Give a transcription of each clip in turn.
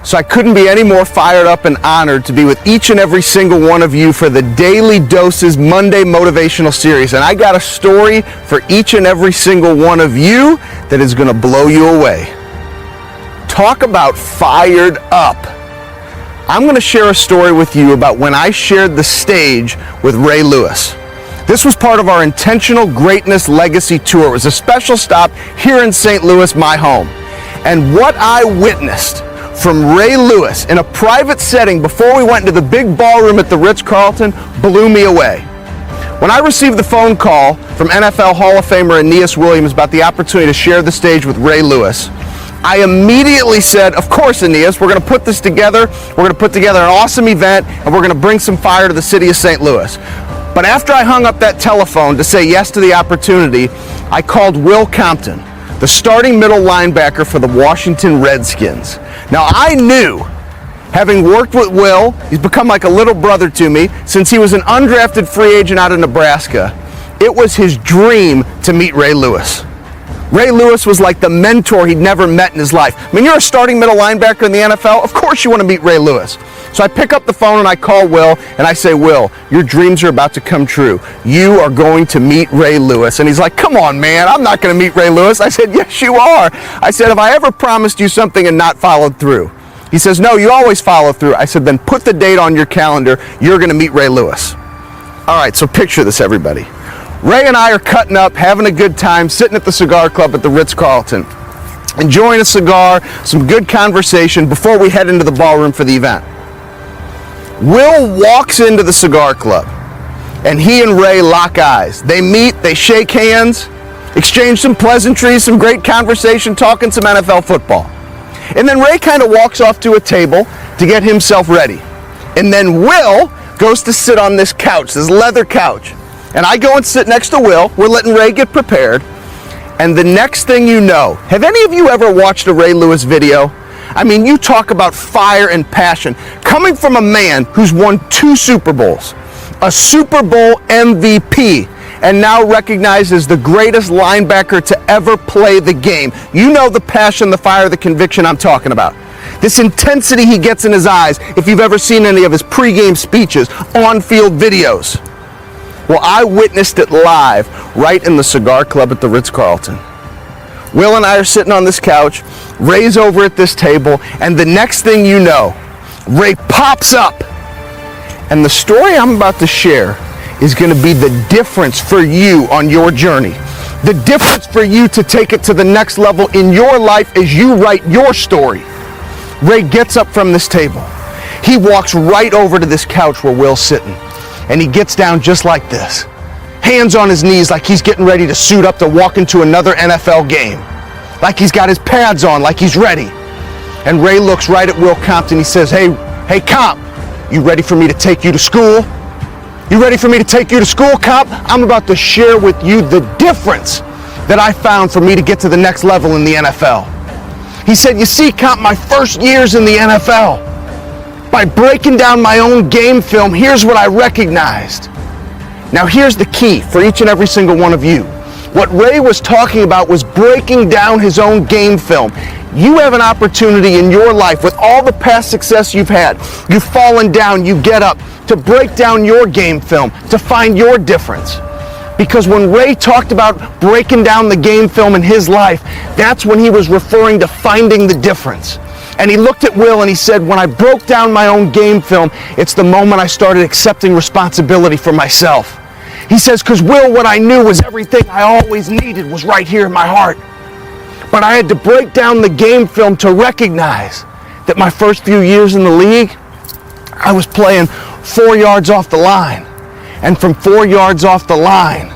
So I couldn't be any more fired up and honored to be with each and every single one of you for the Daily Doses Monday Motivational Series. And I got a story for each and every single one of you that is going to blow you away. Talk about fired up. I'm going to share a story with you about when I shared the stage with Ray Lewis. This was part of our Intentional Greatness Legacy Tour. It was a special stop here in St. Louis, my home. And what I witnessed from Ray Lewis in a private setting before we went into the big ballroom at the Ritz-Carlton blew me away. When I received the phone call from NFL Hall of Famer Aeneas Williams about the opportunity to share the stage with Ray Lewis, I immediately said, of course, Aeneas, we're going to put this together. We're going to put together an awesome event, and we're going to bring some fire to the city of St. Louis. But after I hung up that telephone to say yes to the opportunity, I called Will Compton, the starting middle linebacker for the Washington Redskins. Now, I knew, having worked with Will, he's become like a little brother to me, since he was an undrafted free agent out of Nebraska, it was his dream to meet Ray Lewis. Ray Lewis was like the mentor he'd never met in his life. I mean, you're a starting middle linebacker in the NFL, of course you want to meet Ray Lewis. So I pick up the phone and I call Will and I say, Will, your dreams are about to come true. You are going to meet Ray Lewis. And he's like, come on, man, I'm not going to meet Ray Lewis. I said, yes, you are. I said, have I ever promised you something and not followed through? He says, no, you always follow through. I said, then put the date on your calendar. You're going to meet Ray Lewis. All right, so picture this, everybody. Ray and I are cutting up, having a good time, sitting at the cigar club at the Ritz-Carlton, enjoying a cigar, some good conversation before we head into the ballroom for the event. Will walks into the cigar club, and he and Ray lock eyes. They meet, they shake hands, exchange some pleasantries, some great conversation, talking some NFL football. And then Ray kind of walks off to a table to get himself ready. And then Will goes to sit on this couch, this leather couch. And I go and sit next to Will. We're letting Ray get prepared. And the next thing you know, have any of you ever watched a Ray Lewis video? I mean, you talk about fire and passion. Coming from a man who's won 2 Super Bowls, a Super Bowl MVP, and now recognized as the greatest linebacker to ever play the game. You know the passion, the fire, the conviction I'm talking about. This intensity he gets in his eyes, if you've ever seen any of his pregame speeches, on-field videos. Well, I witnessed it live right in the cigar club at the Ritz-Carlton. Will and I are sitting on this couch, Ray's over at this table, and the next thing you know, Ray pops up. And the story I'm about to share is going to be the difference for you on your journey. The difference for you to take it to the next level in your life as you write your story. Ray gets up from this table. He walks right over to this couch where Will's sitting. And he gets down just like this. Hands on his knees like he's getting ready to suit up to walk into another NFL game. Like he's got his pads on, like he's ready. And Ray looks right at Will Compton. He says, hey Comp, you ready for me to take you to school? You ready for me to take you to school, Comp? I'm about to share with you the difference that I found for me to get to the next level in the NFL. He said, you see, Comp, my first years in the NFL, by breaking down my own game film, here's what I recognized. Now here's the key for each and every single one of you. What Ray was talking about was breaking down his own game film. You have an opportunity in your life with all the past success you've had. You've fallen down, you get up, to break down your game film, to find your difference. Because when Ray talked about breaking down the game film in his life, that's when he was referring to finding the difference. And he looked at Will and he said, when I broke down my own game film, it's the moment I started accepting responsibility for myself. He says, because Will, what I knew was everything I always needed was right here in my heart. But I had to break down the game film to recognize that my first few years in the league, I was playing 4 yards off the line. And from 4 yards off the line,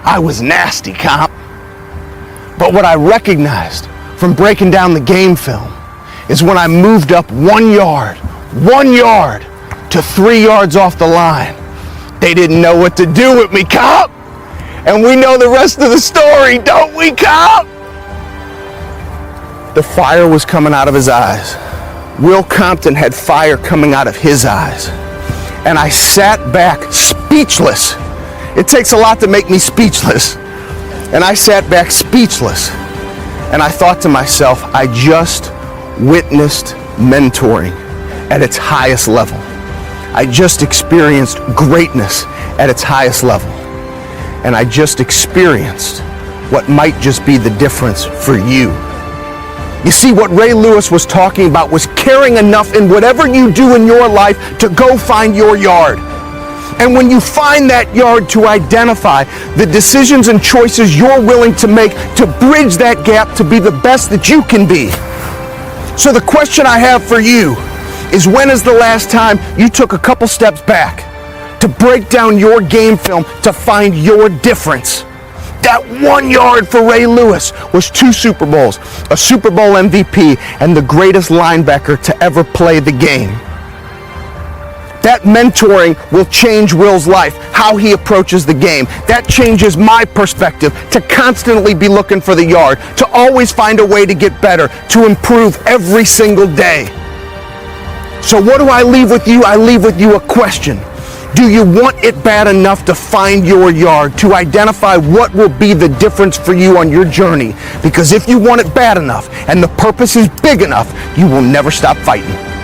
I was nasty, Comp. But what I recognized from breaking down the game film is when I moved up 1 yard to 3 yards off the line, they didn't know what to do with me, Comp. And we know the rest of the story, don't we, Comp? The fire was coming out of his eyes. Will Compton had fire coming out of his eyes. And I sat back speechless. It takes a lot to make me speechless. And I sat back speechless. And I thought to myself, I just witnessed mentoring at its highest level. I just experienced greatness at its highest level. And I just experienced what might just be the difference for you. You see, what Ray Lewis was talking about was caring enough in whatever you do in your life to go find your yard. And when you find that yard, to identify the decisions and choices you're willing to make to bridge that gap to be the best that you can be. So the question I have for you is, when is the last time you took a couple steps back to break down your game film to find your difference? That 1 yard for Ray Lewis was 2 Super Bowls, a Super Bowl MVP, and the greatest linebacker to ever play the game. That mentoring will change Will's life, how he approaches the game. That changes my perspective to constantly be looking for the yard, to always find a way to get better, to improve every single day. So what do I leave with you? I leave with you a question. Do you want it bad enough to find your yard, to identify what will be the difference for you on your journey? Because if you want it bad enough and the purpose is big enough, you will never stop fighting.